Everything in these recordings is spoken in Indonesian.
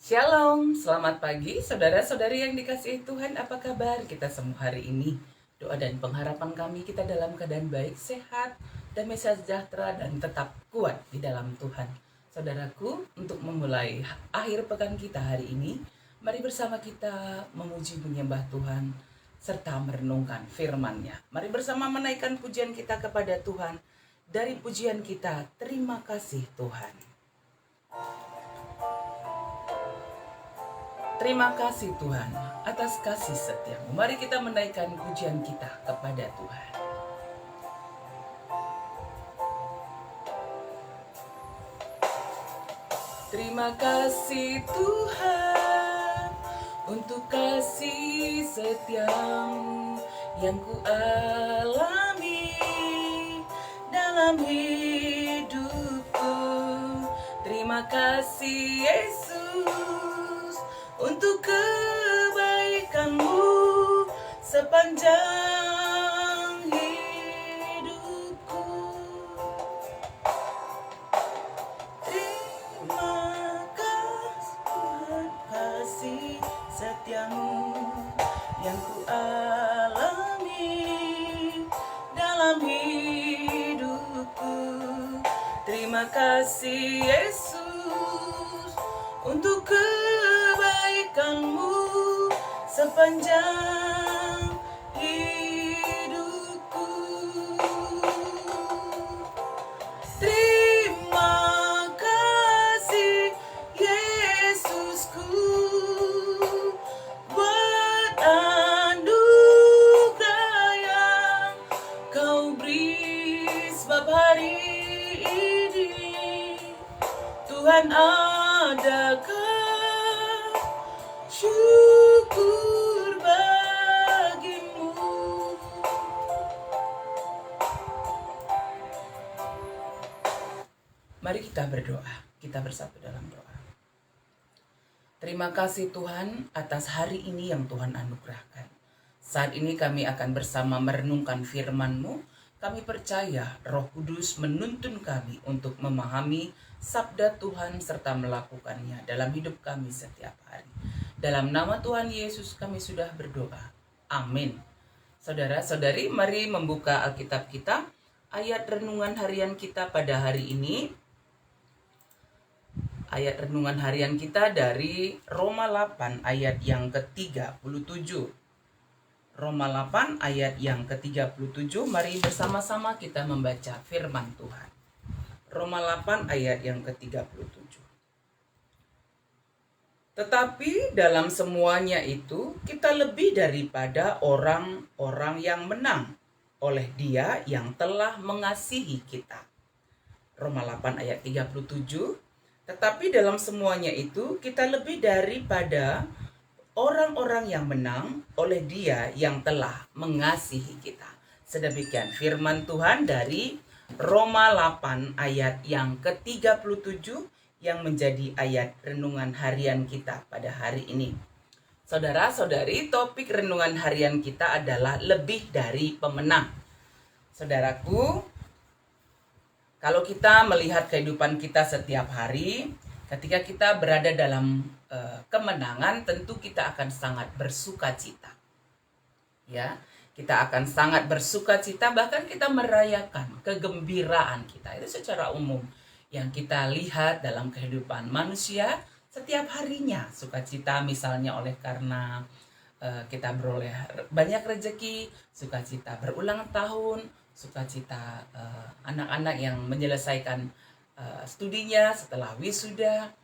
Shalom, selamat pagi saudara-saudari yang dikasihi Tuhan. Apa kabar kita semua hari ini? Doa dan pengharapan kami kita dalam keadaan baik, sehat, damai sejahtera dan tetap kuat di dalam Tuhan. Saudaraku, untuk memulai akhir pekan kita hari ini, mari bersama kita memuji menyembah Tuhan serta merenungkan firman-Nya. Mari bersama menaikkan pujian kita kepada Tuhan. Dari pujian kita, terima kasih Tuhan. Terima kasih Tuhan atas kasih setiamu. Mari kita menaikkan pujian kita kepada Tuhan. Terima kasih Tuhan untuk kasih setiamu yang ku alami dalam hidupku. Terima kasih Yesus untuk kebaikanmu sepanjang hidupku. Terima kasih Tuhan, kasih setiamu yang ku alami dalam hidupku. Terima kasih Yesus untuk kebaikanmu sepanjang hidupku. Terima kasih Yesusku buat anugerah yang kau beri sebab hari ini Tuhan adakah syukur bagimu. Mari kita berdoa, kita bersatu dalam doa. Terima kasih Tuhan atas hari ini yang Tuhan anugerahkan. Saat ini kami akan bersama merenungkan firman-Mu. Kami percaya Roh Kudus menuntun kami untuk memahami sabda Tuhan serta melakukannya dalam hidup kami setiap hari. Dalam nama Tuhan Yesus kami sudah berdoa. Amin. Saudara-saudari, mari membuka Alkitab kita. Ayat renungan harian kita pada hari ini. Ayat renungan harian kita dari Roma 8 ayat yang ke-37. Roma 8 ayat yang ke-37, mari bersama-sama kita membaca firman Tuhan. Roma 8 ayat yang ke-37. Tetapi dalam semuanya itu kita lebih daripada orang-orang yang menang oleh Dia yang telah mengasihi kita. Roma 8 ayat 37. Tetapi dalam semuanya itu kita lebih daripada orang-orang yang menang oleh Dia yang telah mengasihi kita. Sedemikian firman Tuhan dari Roma 8 ayat yang ke-37 yang menjadi ayat renungan harian kita pada hari ini. Saudara-saudari, topik renungan harian kita adalah lebih dari pemenang. Saudaraku, kalau kita melihat kehidupan kita setiap hari, ketika kita berada dalam kemenangan, tentu kita akan sangat bersukacita. Ya, kita akan sangat bersukacita, bahkan kita merayakan kegembiraan kita. Itu secara umum yang kita lihat dalam kehidupan manusia setiap harinya. Sukacita misalnya oleh karena kita beroleh banyak rezeki, sukacita berulang tahun, sukacita anak-anak yang menyelesaikan studinya setelah wisuda.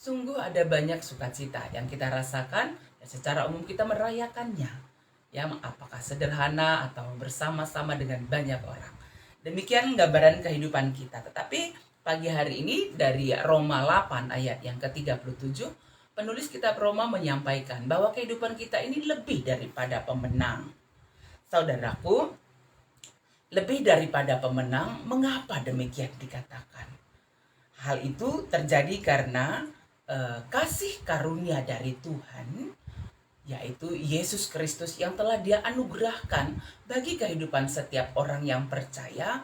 Sungguh ada banyak sukacita yang kita rasakan dan secara umum kita merayakannya. Ya, apakah sederhana atau bersama-sama dengan banyak orang. Demikian gambaran kehidupan kita. Tetapi pagi hari ini dari Roma 8 ayat yang ke-37, penulis kitab Roma menyampaikan bahwa kehidupan kita ini lebih daripada pemenang. Saudaraku, lebih daripada pemenang, mengapa demikian dikatakan? Hal itu terjadi karena kasih karunia dari Tuhan, yaitu Yesus Kristus yang telah Dia anugerahkan bagi kehidupan setiap orang yang percaya,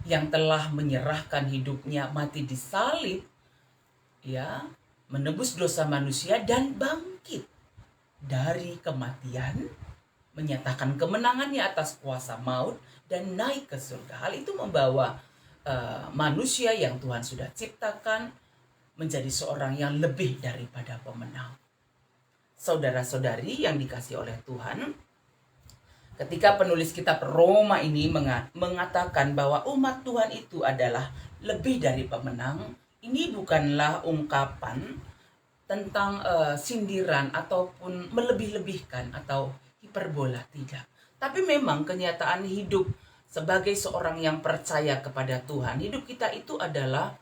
yang telah menyerahkan hidupnya mati di salib, ya, menebus dosa manusia dan bangkit dari kematian, menyatakan kemenangannya atas kuasa maut dan naik ke surga. Hal itu membawa manusia yang Tuhan sudah ciptakan menjadi seorang yang lebih daripada pemenang. Saudara-saudari yang dikasihi oleh Tuhan, ketika penulis kitab Roma ini mengatakan bahwa umat Tuhan itu adalah lebih dari pemenang, ini bukanlah ungkapan tentang sindiran ataupun melebih-lebihkan atau hiperbola, tidak. Tapi memang kenyataan hidup sebagai seorang yang percaya kepada Tuhan, hidup kita itu adalah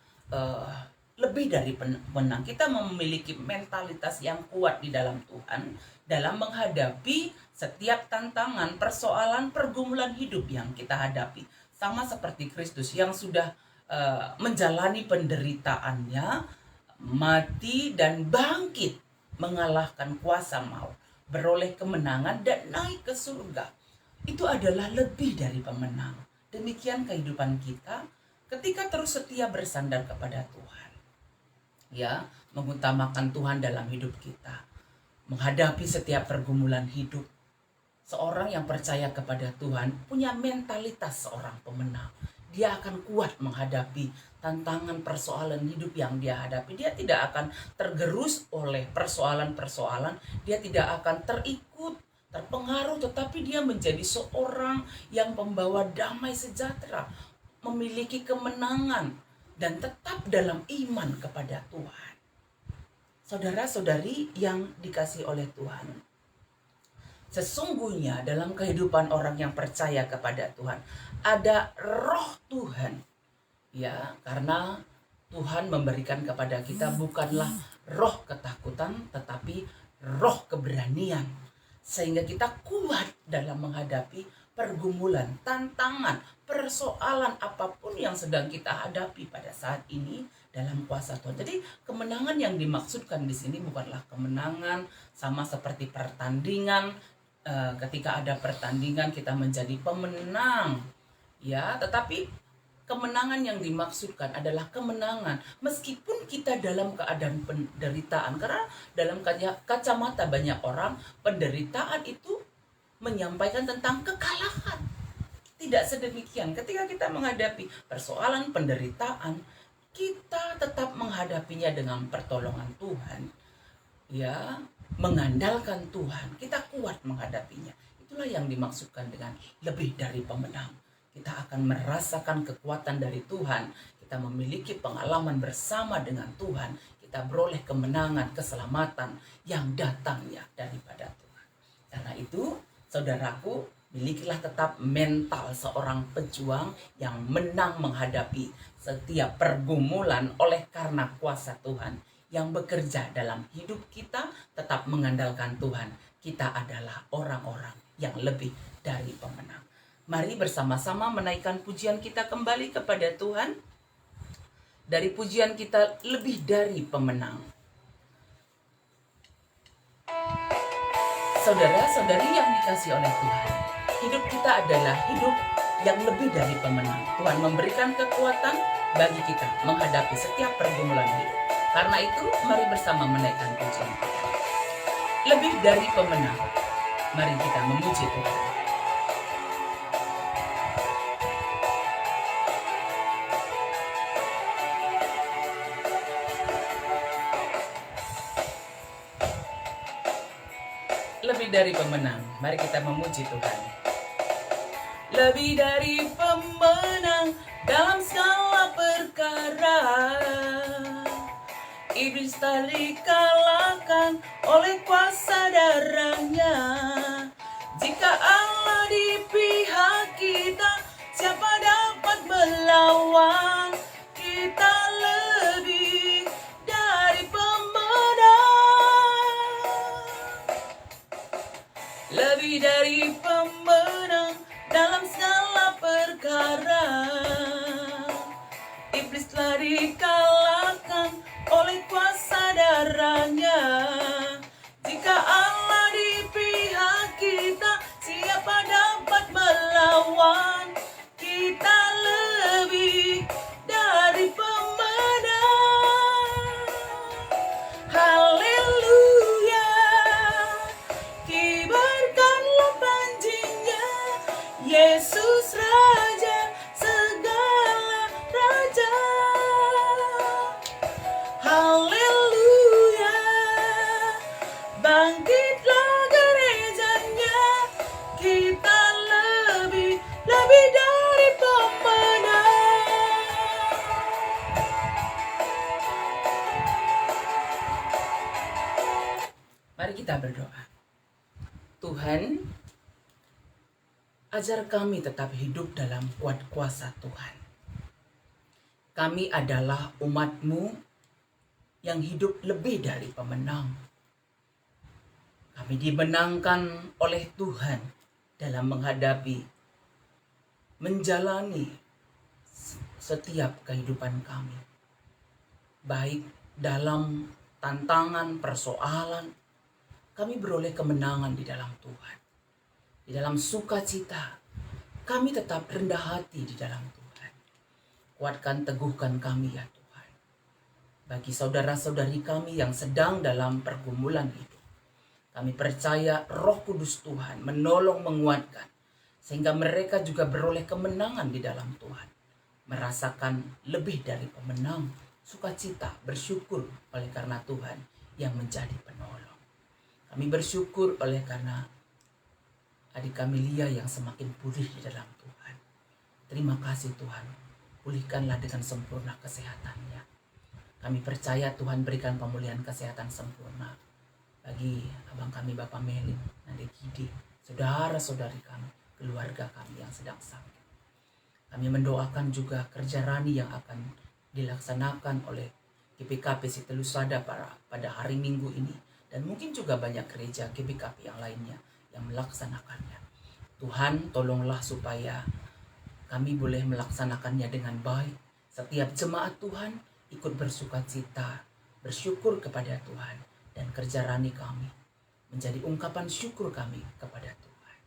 lebih dari pemenang. Kita memiliki mentalitas yang kuat di dalam Tuhan dalam menghadapi setiap tantangan, persoalan, pergumulan hidup yang kita hadapi. Sama seperti Kristus yang sudah menjalani penderitaannya, mati dan bangkit, mengalahkan kuasa maut, beroleh kemenangan dan naik ke surga. Itu adalah lebih dari pemenang. Demikian kehidupan kita ketika terus setia bersandar kepada Tuhan. Ya, mengutamakan Tuhan dalam hidup kita, menghadapi setiap pergumulan hidup. Seorang yang percaya kepada Tuhan punya mentalitas seorang pemenang. Dia akan kuat menghadapi tantangan persoalan hidup yang dia hadapi. Dia tidak akan tergerus oleh persoalan-persoalan. Dia tidak akan terpengaruh, tetapi dia menjadi seorang yang membawa damai sejahtera, memiliki kemenangan, dan tetap dalam iman kepada Tuhan. Saudara-saudari yang dikasihi oleh Tuhan, sesungguhnya dalam kehidupan orang yang percaya kepada Tuhan ada roh Tuhan. Ya, karena Tuhan memberikan kepada kita bukanlah roh ketakutan, tetapi roh keberanian. Sehingga kita kuat dalam menghadapi pergumulan, tantangan, persoalan apapun yang sedang kita hadapi pada saat ini dalam kuasa Tuhan. Jadi kemenangan yang dimaksudkan di sini bukanlah kemenangan sama seperti pertandingan. Ketika ada pertandingan kita menjadi pemenang, ya, tetapi kemenangan yang dimaksudkan adalah kemenangan meskipun kita dalam keadaan penderitaan. Karena dalam kacamata banyak orang, penderitaan itu menyampaikan tentang kekalahan. Tidak sedemikian. Ketika kita menghadapi persoalan penderitaan, kita tetap menghadapinya dengan pertolongan Tuhan. Ya, mengandalkan Tuhan. Kita kuat menghadapinya. Itulah yang dimaksudkan dengan lebih dari pemenang. Kita akan merasakan kekuatan dari Tuhan. Kita memiliki pengalaman bersama dengan Tuhan. Kita beroleh kemenangan, keselamatan yang datangnya daripada Tuhan. Karena itu, saudaraku, milikilah tetap mental seorang pejuang yang menang menghadapi setiap pergumulan oleh karena kuasa Tuhan yang bekerja dalam hidup kita. Tetap mengandalkan Tuhan. Kita adalah orang-orang yang lebih dari pemenang. Mari bersama-sama menaikkan pujian kita kembali kepada Tuhan. Dari pujian kita lebih dari pemenang. Saudara-saudari yang dikasihi oleh Tuhan, hidup kita adalah hidup yang lebih dari pemenang. Tuhan memberikan kekuatan bagi kita menghadapi setiap pergumulan hidup. Karena itu, mari bersama menaikkan pujian kita. Lebih dari pemenang, mari kita memuji Tuhan. Lebih dari pemenang, mari kita memuji Tuhan. Lebih dari pemenang dalam segala perkara, iblis tak dikalahkan oleh kuasa darahnya. Jika Allah di pihak kita, siapa dapat melawan? Kita lebih dari pemenang. Lebih dari pemenang dalam segala perkara, iblis telah dikalahkan oleh kuasa darahnya. Jika Allah di pihak kita, siapa dapat melawan? Kita lebih dari pemenang. Mari kita berdoa. Tuhan, ajar kami tetap hidup dalam kuat kuasa Tuhan. Kami adalah umat-Mu yang hidup lebih dari pemenang. Kami dimenangkan oleh Tuhan dalam menjalani setiap kehidupan kami. Baik dalam tantangan, persoalan, kami beroleh kemenangan di dalam Tuhan. Di dalam sukacita, kami tetap rendah hati di dalam Tuhan. Kuatkan, teguhkan kami ya Tuhan. Bagi saudara-saudari kami yang sedang dalam pergumulan hidup, kami percaya Roh Kudus Tuhan menolong, menguatkan, sehingga mereka juga beroleh kemenangan di dalam Tuhan. Merasakan lebih dari pemenang, sukacita, bersyukur oleh karena Tuhan yang menjadi penolong. Kami bersyukur oleh karena adik kami Lia yang semakin pulih di dalam Tuhan. Terima kasih Tuhan, pulihkanlah dengan sempurna kesehatannya. Kami percaya Tuhan berikan pemulihan kesehatan sempurna bagi abang kami Bapak Melin, Nade Gidi, saudara-saudari kami, keluarga kami yang sedang sakit. Kami mendoakan juga kerja Rani yang akan dilaksanakan oleh GPKP Sitelusada pada hari Minggu ini. Dan mungkin juga banyak gereja GPKP yang lainnya yang melaksanakannya. Tuhan, tolonglah supaya kami boleh melaksanakannya dengan baik. Setiap jemaat Tuhan ikut bersukacita, bersyukur kepada Tuhan. Dan kerja Rani kami menjadi ungkapan syukur kami kepada Tuhan.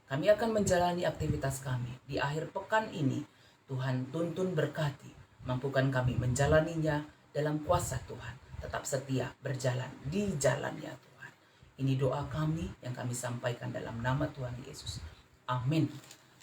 Kami akan menjalani aktivitas kami di akhir pekan ini. Tuhan tuntun berkati, mampukan kami menjalaninya dalam kuasa Tuhan. Tetap setia berjalan di jalannya Tuhan. Ini doa kami yang kami sampaikan dalam nama Tuhan Yesus. Amin.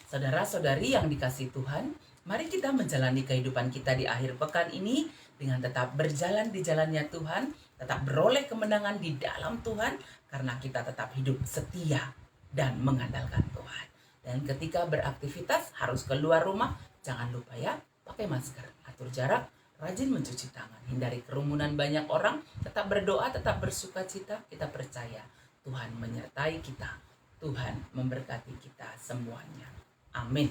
Saudara-saudari yang dikasihi Tuhan, mari kita menjalani kehidupan kita di akhir pekan ini dengan tetap berjalan di jalannya Tuhan, tetap beroleh kemenangan di dalam Tuhan, karena kita tetap hidup setia dan mengandalkan Tuhan. Dan ketika beraktivitas harus keluar rumah, jangan lupa ya, pakai masker, atur jarak, rajin mencuci tangan, hindari kerumunan banyak orang, tetap berdoa, tetap bersukacita. Kita percaya Tuhan menyertai kita, Tuhan memberkati kita semuanya. Amin.